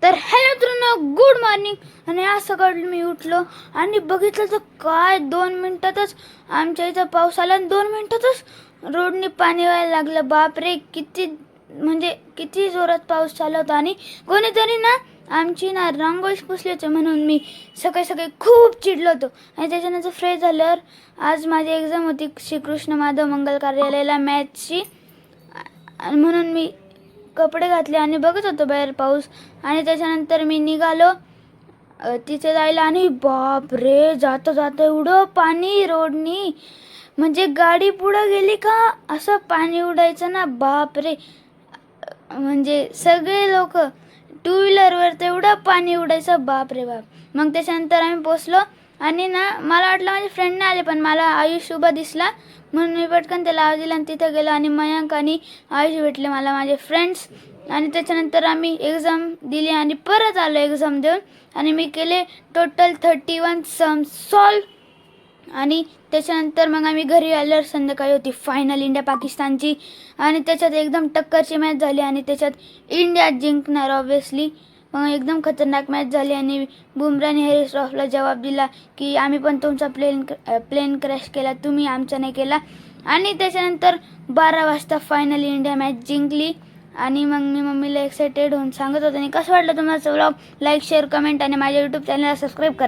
तर हॅलो मित्रांनो, good morning. आणि आज सकाळी मी उठलो आणि बघितलं तर काय 2 मिनिटातच आमच्या इथं पाऊस आला आणि 2 मिनिटातच रोडनी पाणी व्हायला लागलं. बापरे, किती जोरात पाऊस चालू होता. आणि कोणीतरी ना आमची रांगोळीच पुसली होती म्हणून मी सकाळी सकाळी खूप चिडलो होतो. आणि त्याच्यानंतर फ्रेश झाल्यावर आज माझी एक्झाम होती श्रीकृष्ण माधव मंगल कार्यालयाला मॅथ्सची, म्हणून मी कपडे घातले आणि बघत होतो बाहेर पाऊस. आणि त्याच्यानंतर मी निघालो तिथे जायला आणि बाप रे, जाता जाता एवढं पाणी रोडनी, म्हणजे गाडी पुढं गेली का असं पाणी उडायचं ना. बाप रे, म्हणजे सगळे लोक टू व्हीलरवर तेवढं पाणी उडायचं, बाप रे बाप. मग त्याच्यानंतर आम्ही पोचलो आणि ना मला वाटलं माझे फ्रेंड नाही आले, पण मला आयुष उभा दिसला म्हणून मी पटकन त्याला आवाज दिला आणि तिथं गेलो आणि मयांक आणि आयुष भेटले मला, माझे फ्रेंड्स. आणि त्याच्यानंतर आम्ही एक्झाम दिली आणि परत आलो एक्झाम देऊन. आणि मी केले टोटल 31 सम सॉल्व. आणि त्याच्यानंतर मग आम्ही घरी आल्यावर संध्याकाळी होती फायनल इंडिया पाकिस्तानची. आणि त्याच्यात एकदम टक्करची मॅच झाली आणि त्याच्यात इंडिया जिंकणार ऑब्व्हियसली. मग एकदम खतरनाक मॅच झाली आणि बुमराने हॅरिस रॉफला जवाब दिला की आम्ही पण तुमचा प्लेन क्रॅश केला, तुम्ही आमचा नाही केला. आणि त्याच्यानंतर 12 वाजता फायनली इंडिया मॅच जिंकली. आणि मग मी मम्मीला एक्सायटेड होऊन सांगत होते. आणि कसं वाटलं तुम्हाला व्लॉग, लाईक शेअर कमेंट आणि माझ्या यूट्यूब चॅनलला सबस्क्राईब करा.